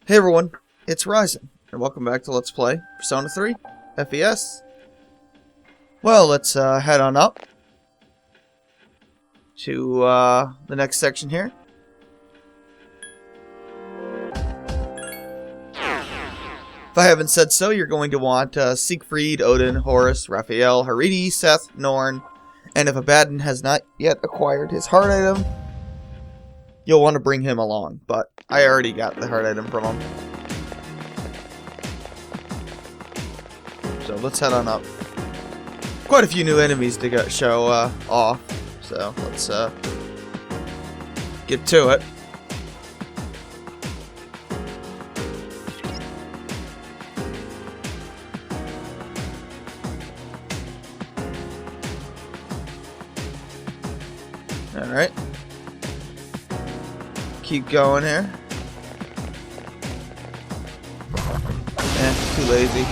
Hey everyone, it's Ryzen, and welcome back to Let's Play Persona 3 FES. Well, let's head on up to the next section here. If I haven't said so, you're going to want Siegfried, Odin, Horus, Raphael, Hariti, Seth, Norn, and if Abaddon has not yet acquired his heart item, you'll want to bring him along, but I already got the heart item from him. So let's head on up. Quite a few new enemies to show off, so let's get to it. Alright. Keep going here. Too lazy.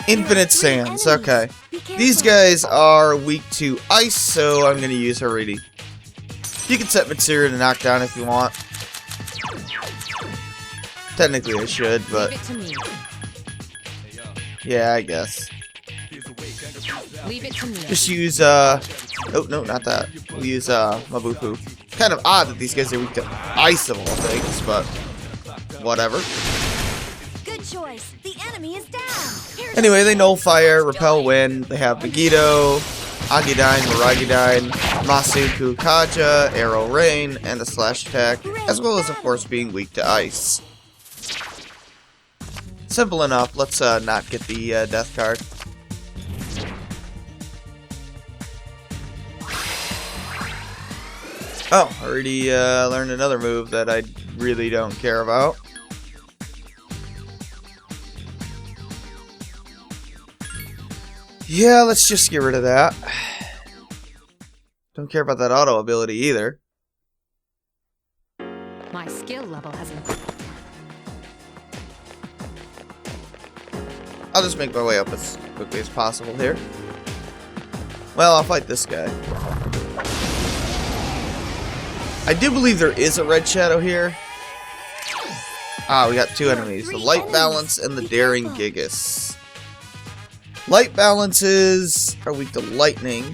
Infinite Sands, okay. These guys are weak to ice, so I'm gonna use Hariti. You can set Mitsuru to knock down if you want. Technically I should, but yeah, I guess. Leave it to me. Just use oh no, not that. We'll use Mabufu. Kind of odd that these guys are weak to ice of all things, but whatever. Good choice. The enemy is down. Anyway, they null fire, repel wind. They have Megidolaon, Agidyne, Maragidyne, Matarukaja, arrow rain, and a slash attack, as well as of course being weak to ice. Simple enough. Let's not get the death card. Oh, already learned another move that I really don't care about. Yeah, let's just get rid of that. Don't care about that auto ability either. My skill level has improved. I'll just make my way up as quickly as possible here. Well, I'll fight this guy. I do believe there is a red shadow here. Ah, we got two enemies. The Light Balance and the Daring Gigas. Light Balances are weak to lightning.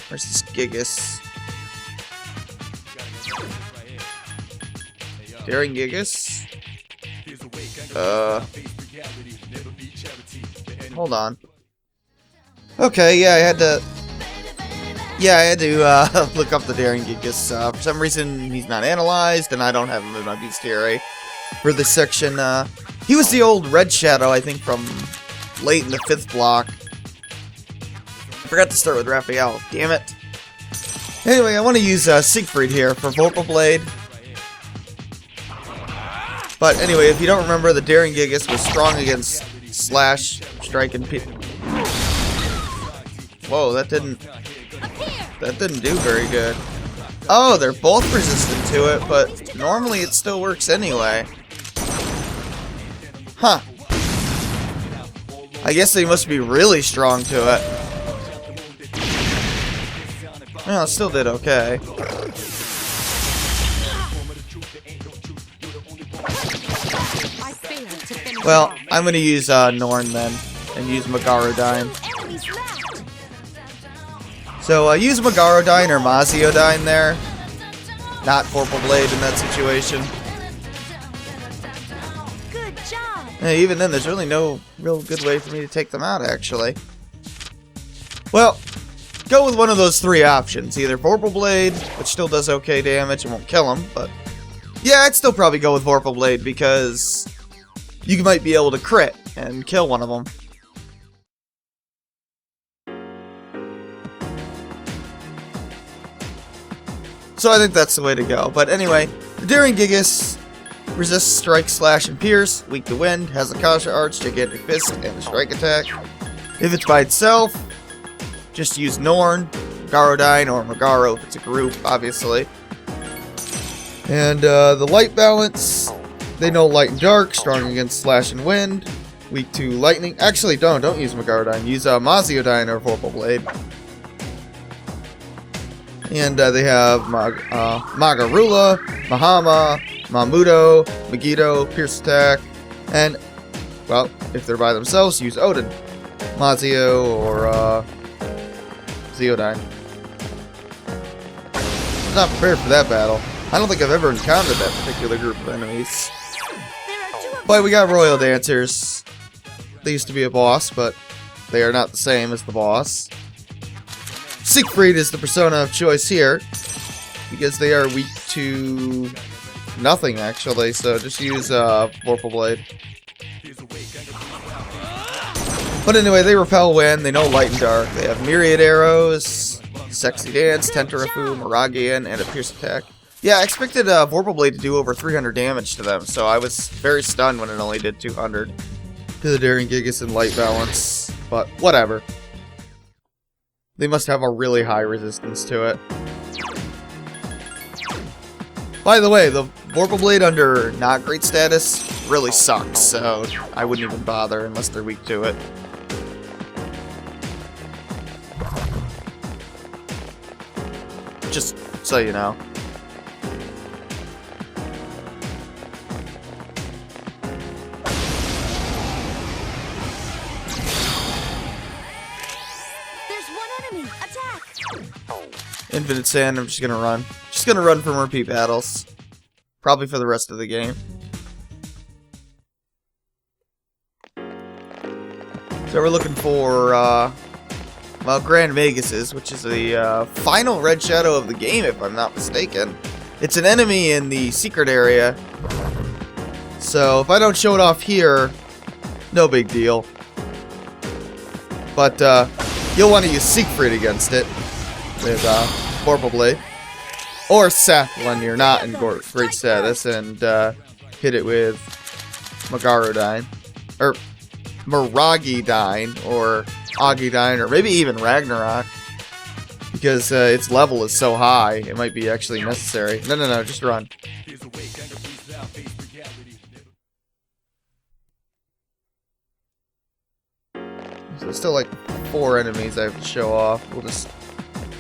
Where's this Gigas? Daring Gigas? Hold on. Okay, yeah, I had to look up the Daring Gigas. For some reason, he's not analyzed, and I don't have him in my Bestiary for this section. He was the old red shadow, I think, from late in the 5th block. I forgot to start with Raphael. Damn it. Anyway, I want to use Siegfried here for Vorpal Blade. But anyway, if you don't remember, the Daring Gigas was strong against slash, strike, and whoa, that didn't do very good. Oh, they're both resistant to it, but normally it still works anyway. Huh. I guess they must be really strong to it. Well, it still did okay. Well, I'm going to use Norn then, and use Magarudyne. So use Magarudyne or Magarudyne there. Not Vorpal Blade in that situation. Good job. Hey, even then, there's really no real good way for me to take them out, actually. Well, go with one of those three options. Either Vorpal Blade, which still does okay damage and won't kill him, but yeah, I'd still probably go with Vorpal Blade because you might be able to crit and kill one of them. So I think that's the way to go. But anyway, the Daring Gigas resists strike, slash, and pierce, weak to wind, has a Kasha Arch, gigantic fist, and a strike attack. If it's by itself, just use Norn, Magarudyne, or Magaru if it's a group, obviously. And the Light Balance, they know light and dark, strong against slash and wind, weak to lightning. Actually, don't use Magarudyne. Use Magarudyne or Vorpal Blade. And they have Magarula, Mahama, Mamudo, Megiddo, Pierce Attack, and, well, if they're by themselves, use Odin, Mazio, or Zeodyne. I'm not prepared for that battle. I don't think I've ever encountered that particular group of enemies. But we got Royal Dancers. They used to be a boss, but they are not the same as the boss. Siegfried is the persona of choice here, because they are weak to nothing, actually, so just use Vorpal Blade. But anyway, they repel when they know light and dark. They have Myriad Arrows, Sexy Dance, Tentarafoo, Maragidyne, and a Pierce Attack. Yeah, I expected Vorpal Blade to do over 300 damage to them, so I was very stunned when it only did 200 to the Daring Gigas and Light Balance, but whatever. They must have a really high resistance to it. By the way, the Vorpal Blade under not great status really sucks, so I wouldn't even bother unless they're weak to it. Just so you know. Infinite Sand, I'm just gonna run. Just gonna run from repeat battles. Probably for the rest of the game. So we're looking for, well, Grand Maguses, which is the final red shadow of the game, if I'm not mistaken. It's an enemy in the secret area. So if I don't show it off here, no big deal. But you'll want to use Siegfried against it with Vorpal Blade, or Seth when you're not in great status, and hit it with Magarudyne, or Maragidyne, or Agidyne, or maybe even Ragnarok, because its level is so high, it might be actually necessary. No, just run. So there's still like 4 enemies I have to show off.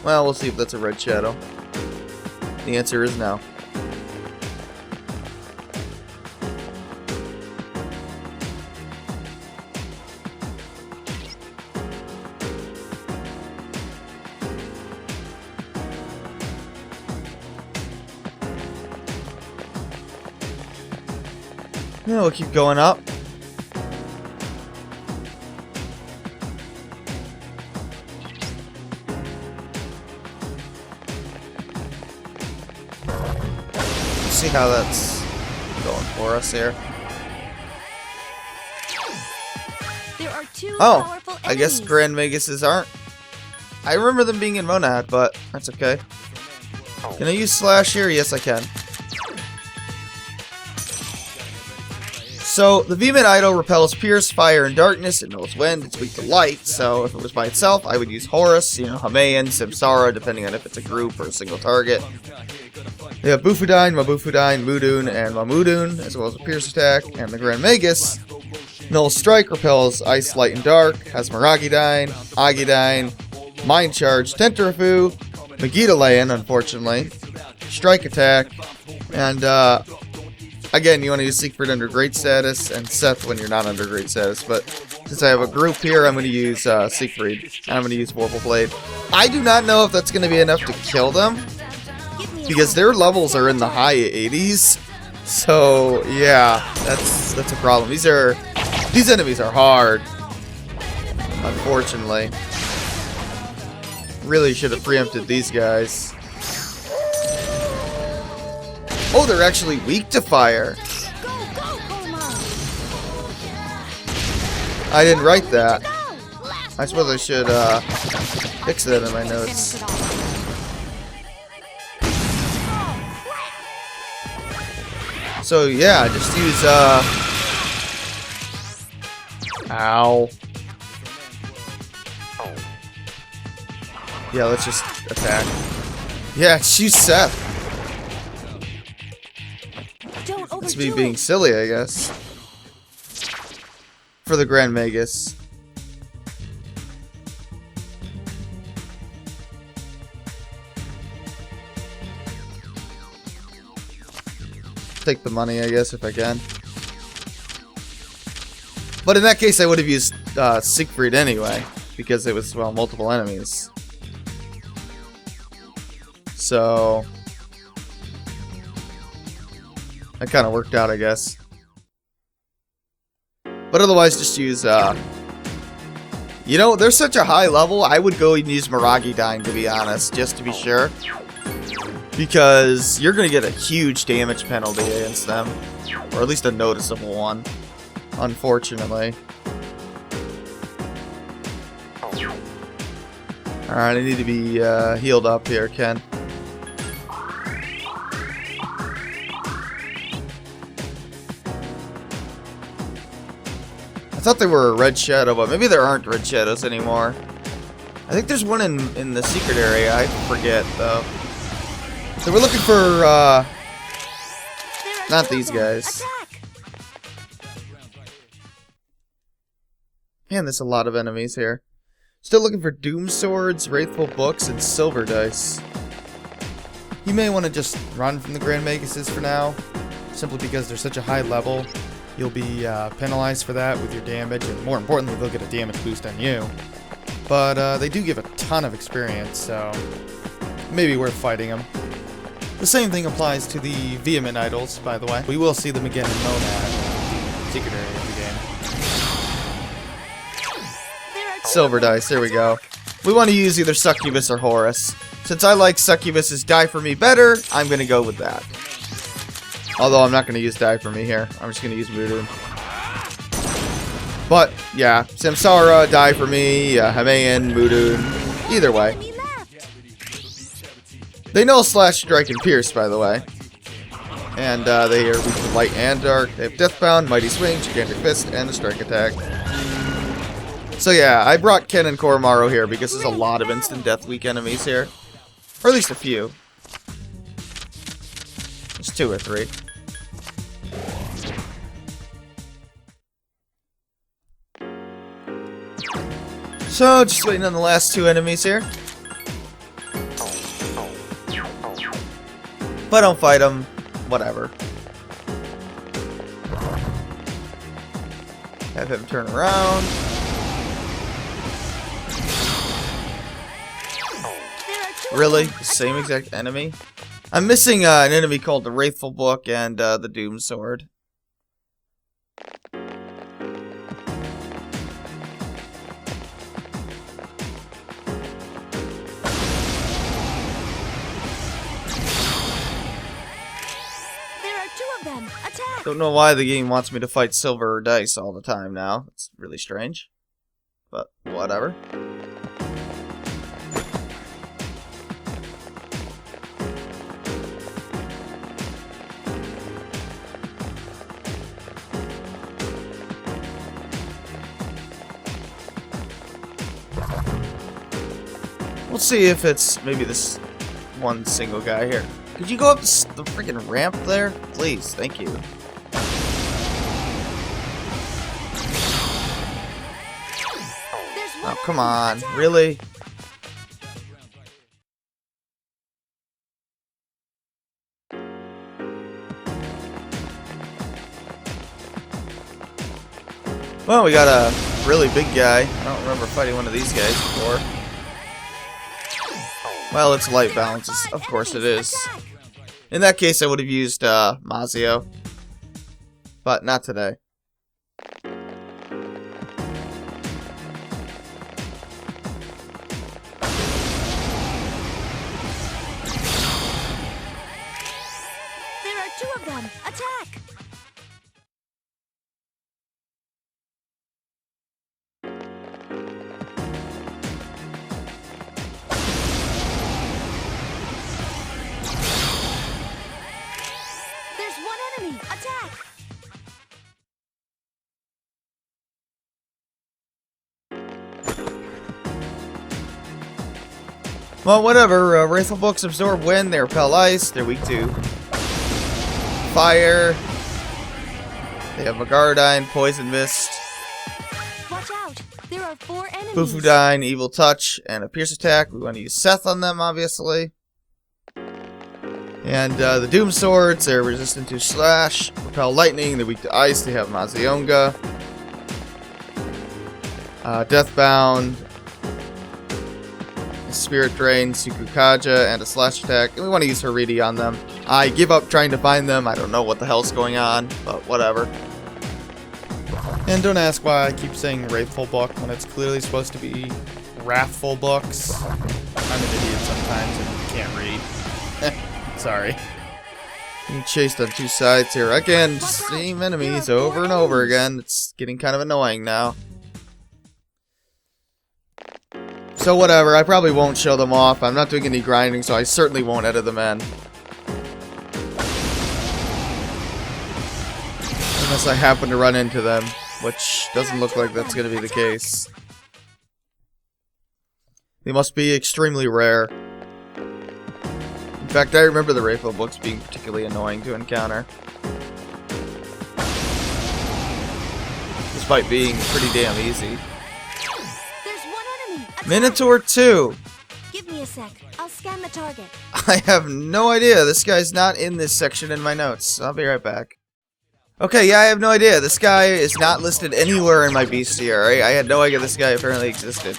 We'll see if that's a red shadow. The answer is no. Yeah, we'll keep going up. See how that's going for us here. There are 2 oh, powerful I guess enemies. Grand Maguses aren't. I remember them being in Monad, but that's okay. Can I use Slash here? Yes, I can. So, the Vehement Idol repels Pierce, Fire, and Darkness. It knows Wind. It's weak to Light, so if it was by itself, I would use Horus, Hamayan, Samsara, depending on if it's a group or a single target. They have Bufudyne, Bufudyne, Mudun, and Mamudun, as well as a Pierce Attack, and the Grand Magus. Null Strike repels Ice, Light, and Dark, has Maragidyne, Agidyne, Mind Charge, Tentarafoo, Megidolaon, unfortunately, Strike Attack, and, again, you want to use Siegfried under great status, and Seth when you're not under great status, but since I have a group here, I'm going to use Siegfried, and I'm going to use Vorpal Blade. I do not know if that's going to be enough to kill them, because their levels are in the high 80s, so yeah, that's a problem. These enemies are hard, unfortunately. Really should have preempted these guys. Oh, they're actually weak to fire. I didn't write that. I suppose I should fix that in my notes. So yeah, just use ow. Yeah, let's just attack. Yeah, use Seth. It's me being silly, I guess. For the Grand Magus. take the money, I guess, if I can. But in that case, I would have used Siegfried anyway, because it was, well, multiple enemies. So that kind of worked out, I guess. But otherwise, just use, you know, they're such a high level, I would go and use Maragidyne, to be honest, just to be sure. Because you're going to get a huge damage penalty against them. Or at least a noticeable one, unfortunately. Alright, I need to be healed up here, Ken. I thought they were a red shadow, but maybe there aren't red shadows anymore. I think there's one in the secret area. I forget, though. So we're looking for, not these guys. Man, there's a lot of enemies here. Still looking for Doom Swords, Wrathful Books, and Silver Dice. You may want to just run from the Grand Maguses for now, simply because they're such a high level. You'll be penalized for that with your damage, and more importantly, they'll get a damage boost on you. But they do give a ton of experience, so maybe worth fighting them. The same thing applies to the Vehement Idols, by the way. We will see them again in Monad, the secret area of the game. Silver Dice, there we go. We want to use either Succubus or Horus. Since I like Succubus's Die For Me better, I'm going to go with that. Although I'm not going to use Die For Me here. I'm just going to use Voodoo. But, yeah. Samsara, Die For Me, Hamayan, Voodoo. Either way. They Null, Slash, Strike, and Pierce, by the way. And they are weak to Light and Dark. They have Deathbound, Mighty Swing, Gigantic Fist, and a Strike Attack. So yeah, I brought Ken and Koromaru here because there's a lot of instant death weak enemies here. Or at least a few. There's 2 or 3. So, just waiting on the last 2 enemies here. If I don't fight them, whatever. Have him turn around. Really? The same exact enemy? I'm missing an enemy called the Wrathful Book and the Doom Sword. Don't know why the game wants me to fight silver dice all the time now. It's really strange. But whatever. We'll see if it's maybe this one single guy here. Could you go up the freaking ramp there? Please, thank you. Oh, come on. Really? Well, we got a really big guy. I don't remember fighting one of these guys before. Well, it's light balances. Of course it is. In that case, I would have used Mazio. But not today. There are 2 of them. Attack! Well, whatever. Wrathful Books absorb wind. They repel ice. They're weak to fire. They have Magarudyne, Poison Mist. Watch out! There are 4 enemies. Bufudyne, Evil Touch, and a Pierce Attack. We want to use Seth on them, obviously. And the Doom Swords, they're resistant to Slash, Repel Lightning, they're weak to Ice, they have Mazionga, Deathbound, Spirit Drain, Succubus, and a Slash attack. And we want to use Hariti on them. I give up trying to find them. I don't know what the hell's going on, but whatever. And don't ask why I keep saying Wrathful Book when it's clearly supposed to be Wrathful Books. I'm an idiot sometimes and can't read. Sorry. Being chased on two sides here. Again, same enemies over and over again. It's getting kind of annoying now. So whatever, I probably won't show them off. I'm not doing any grinding, so I certainly won't edit them in. Unless I happen to run into them, which doesn't look like that's going to be the case. They must be extremely rare. In fact, I remember the Raphael books being particularly annoying to encounter. Despite being pretty damn easy. Minotaur II. Give me a sec. I'll scan the target. I have no idea. This guy's not in this section in my notes. I'll be right back. Okay, yeah, I have no idea. This guy is not listed anywhere in my bestiary. I had no idea this guy apparently existed.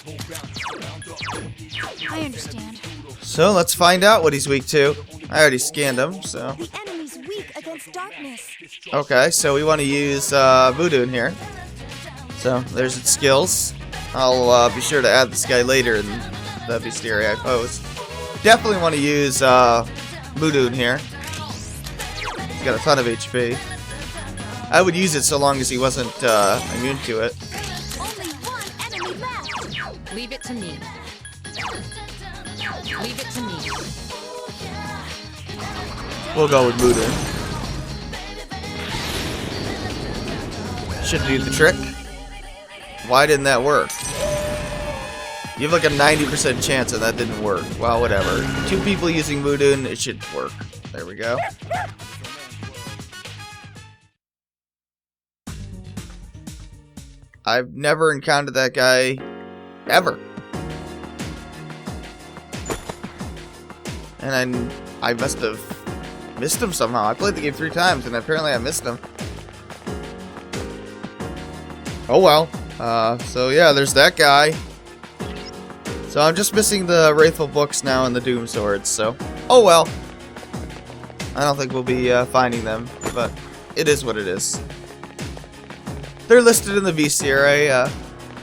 I understand. So let's find out what he's weak to. I already scanned him, so. The enemy's weak against darkness. Okay, so we want to use Bufudyne here. So there's its skills. I'll be sure to add this guy later in the bestiary I post. Definitely want to use Bufudyne here. He's got a ton of HP. I would use it so long as he wasn't immune to it. Only one enemy left. Leave it to me. Leave it to me. We'll go with Bufudyne. Should do the trick. Why didn't that work? You have like a 90% chance and that didn't work. Well, whatever. Two people using Bufudyne, it should work. There we go. I've never encountered that guy ever. And I must have missed him somehow. I played the game 3 times and apparently I missed him. Oh well. So yeah, there's that guy. So I'm just missing the Wrathful books now and the Doom Swords, so oh well. I don't think we'll be finding them, but it is what it is. They're listed in the bestiary.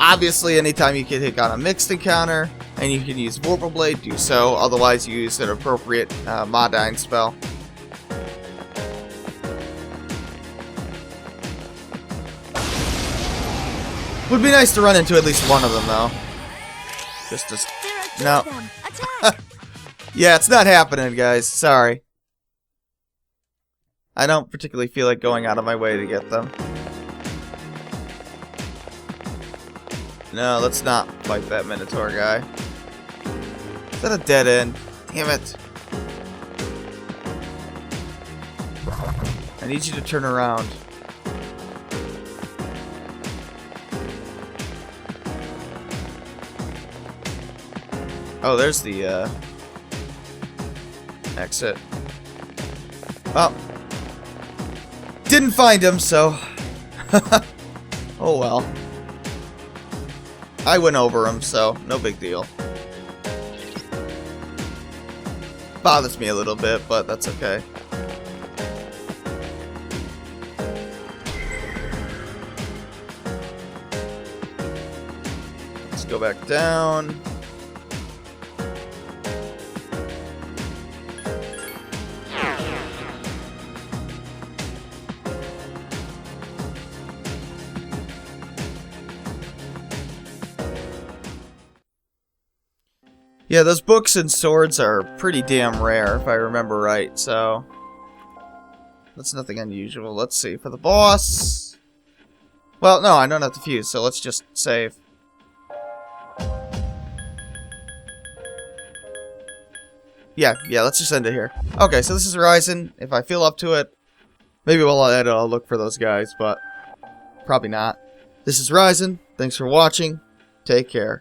Obviously, anytime you can hit on a mixed encounter, and you can use Vorpal Blade, do so. Otherwise, use an appropriate Magarudyne spell. Would be nice to run into at least one of them, though. Just to... No. Yeah, it's not happening, guys. Sorry. I don't particularly feel like going out of my way to get them. No, let's not fight that Minotaur guy. Is that a dead end? Damn it. I need you to turn around. Oh, there's the exit. Oh. Didn't find him, so... Oh well. I went over him, so no big deal. Bothers me a little bit, but that's okay. Let's go back down. Yeah, those books and swords are pretty damn rare, if I remember right, so... That's nothing unusual. Let's see, for the boss... Well, no, I don't have to fuse, so let's just save. Yeah, let's just end it here. Okay, so this is Horizon. If I feel up to it, maybe I'll look for those guys, but probably not. This is Horizon. Thanks for watching. Take care.